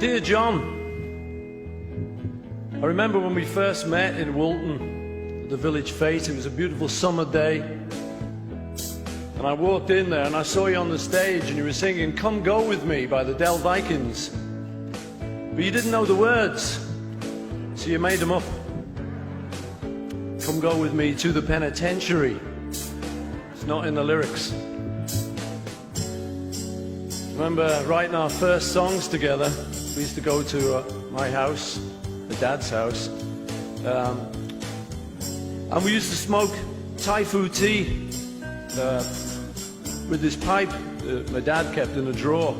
Dear John, I remember when we first met in Woolton, at the Village Fete. It was a beautiful summer day. And I walked in there and I saw you on the stage and you were singing Come Go With Me by the Del Vikings. But you didn't know the words, so you made them up. Come go with me to the penitentiary. It's not in the lyrics. Remember writing our first songs together. We used to go to my house, my dad's house, and we used to smoke Thai food tea with this pipe that my dad kept in a drawer.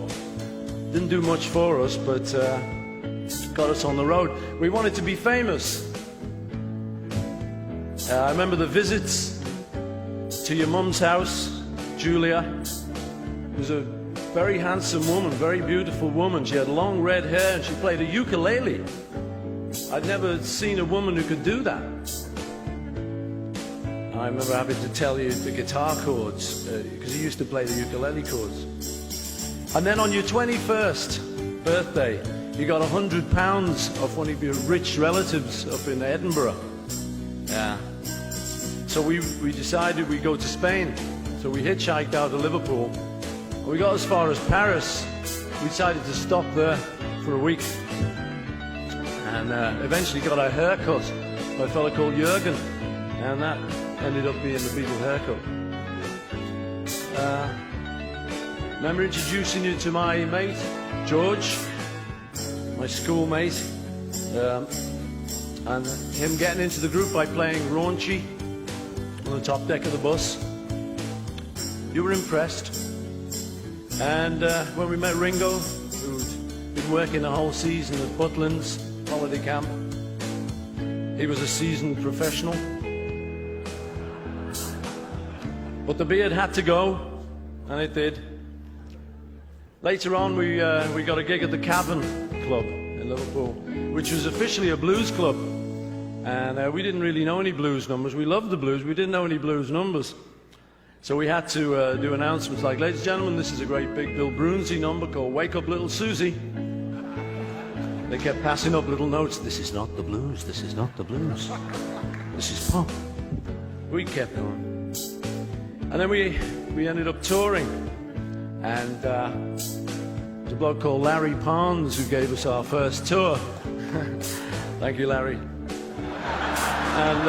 Didn't do much for us, but got us on the road. We wanted to be famous. I remember the visits to your mum's house, Julia. It was a very handsome woman, very beautiful woman. She had long red hair and she played a ukulele. I'd never seen a woman who could do that. I remember having to tell you the guitar chords, because he used to play the ukulele chords. And then on your 21st birthday, you got £100 off one of your rich relatives up in Edinburgh. Yeah. So we decided we'd go to Spain. So we hitchhiked out of Liverpool. We got as far as Paris. We decided to stop there for a week. And eventually got our hair cut by a fella called Jürgen. And that ended up being the Beatles haircut. Remember introducing you to my mate, George, my schoolmate, and him getting into the group by playing Raunchy on the top deck of the bus. You were impressed. And when we met Ringo, who'd been working the whole season at Butlins holiday camp, he was a seasoned professional. But the beard had to go, and it did. Later on, we got a gig at the Cavern Club in Liverpool, which was officially a blues club. And we didn't really know any blues numbers. We loved the blues, we didn't know any blues numbers. So we had to do announcements like, ladies and gentlemen, this is a great big Bill Brunsey number called Wake Up Little Susie. They kept passing up little notes. This is not the blues, this is not the blues. This is pop. We kept on. And then we ended up touring. And there's a bloke called Larry Pons who gave us our first tour. Thank you, Larry. And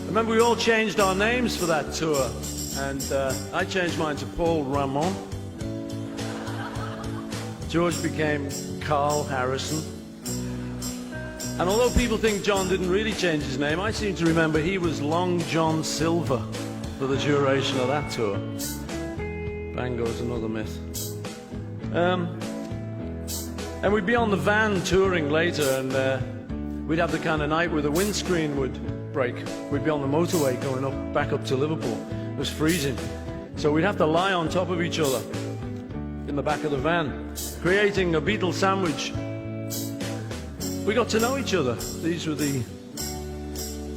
remember, we all changed our names for that tour, and I changed mine to Paul Ramon. George became Carl Harrison. And although people think John didn't really change his name, I seem to remember he was Long John Silver for the duration of that tour. Bang goes another myth. And we'd be on the van touring later, and we'd have the kind of night where the windscreen would break. We'd be on the motorway going back up to Liverpool. It was freezing. So we'd have to lie on top of each other in the back of the van, creating a Beatles sandwich. We got to know each other. These were the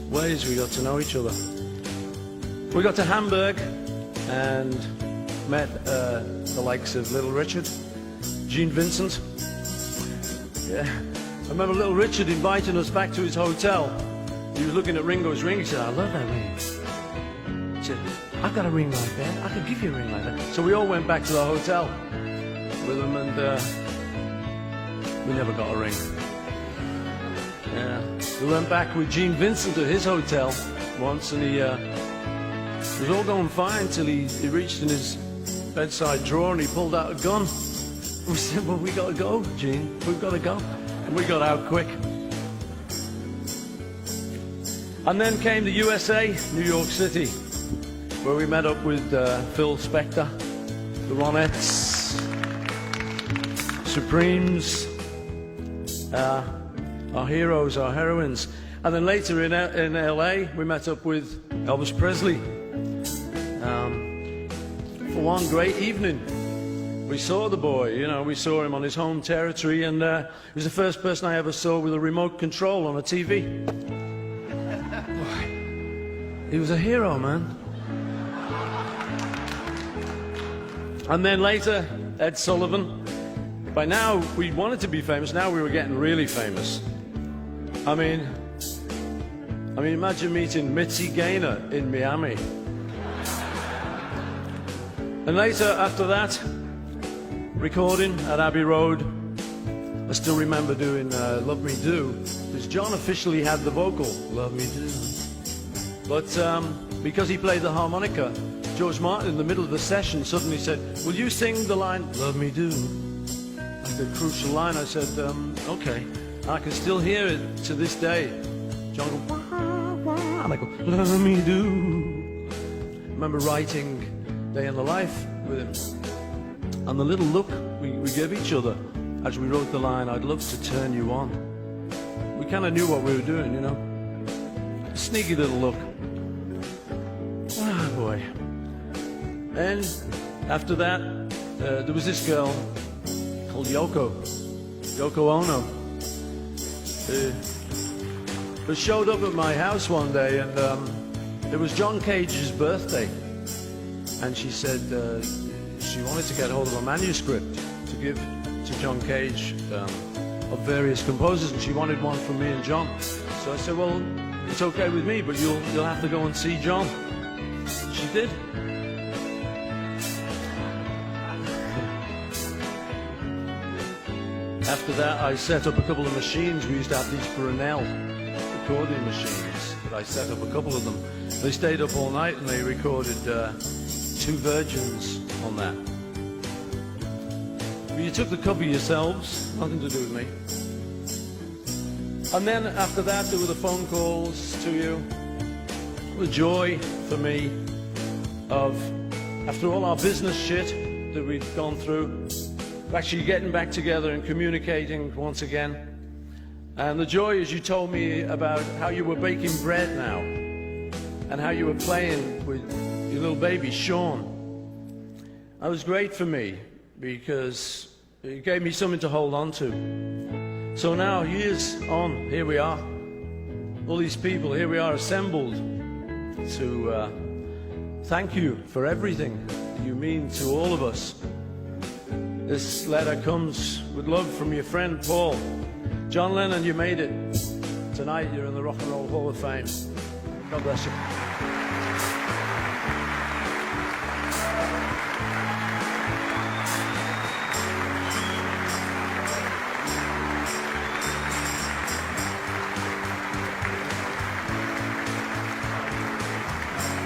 ways we got to know each other. We got to Hamburg and met the likes of Little Richard, Gene Vincent. Yeah. I remember Little Richard inviting us back to his hotel. He was looking at Ringo's ring. He said, I love that ring. He said, I've got a ring like that. I could give you a ring like that. So we all went back to the hotel with him, and we never got a ring. Yeah. We went back with Gene Vincent to his hotel once, and it was all going fine till he reached in his bedside drawer and he pulled out a gun. We said, well, we got to go, Gene. We've got to go. And we got out quick. And then came the USA, New York City, where we met up with Phil Spector, the Ronettes, Supremes, our heroes, our heroines. And then later in LA, we met up with Elvis Presley for one great evening. We saw the boy, you know, we saw him on his home territory, and he was the first person I ever saw with a remote control on a TV. He was a hero, man. And then later, Ed Sullivan. By now, we wanted to be famous. Now we were getting really famous. I mean, imagine meeting Mitzi Gaynor in Miami. And later, after that, recording at Abbey Road, I still remember doing Love Me Do, because John officially had the vocal, Love Me Do. But because he played the harmonica, George Martin in the middle of the session suddenly said, will you sing the line, Love Me Do? Like the crucial line. I said, okay. And I can still hear it to this day. John goes, wah, wah, and I go, Love Me Do. I remember writing Day in the Life with him. And the little look we gave each other as we wrote the line, I'd love to turn you on. We kind of knew what we were doing, you know. Sneaky little look. Ah, boy. And after that, there was this girl called Yoko Ono, who showed up at my house one day, and it was John Cage's birthday. And she said she wanted to get hold of a manuscript to give to John Cage of various composers, and she wanted one from me and John. So I said, well, it's okay with me, but you'll have to go and see John. She did. After that, I set up a couple of machines. We used to have these Brunel recording machines, but I set up a couple of them. They stayed up all night and they recorded 2 Virgins on that. But you took the cover yourselves, nothing to do with me. And then after that, there were the phone calls to you. The joy for me of, after all our business shit that we'd gone through, actually getting back together and communicating once again. And the joy as you told me about how you were baking bread now and how you were playing with your little baby, Sean. That was great for me because it gave me something to hold on to. So now, years on, here we are. All these people, here we are assembled to thank you for everything you mean to all of us. This letter comes with love from your friend Paul. John Lennon, you made it. Tonight you're in the Rock and Roll Hall of Fame. God bless you.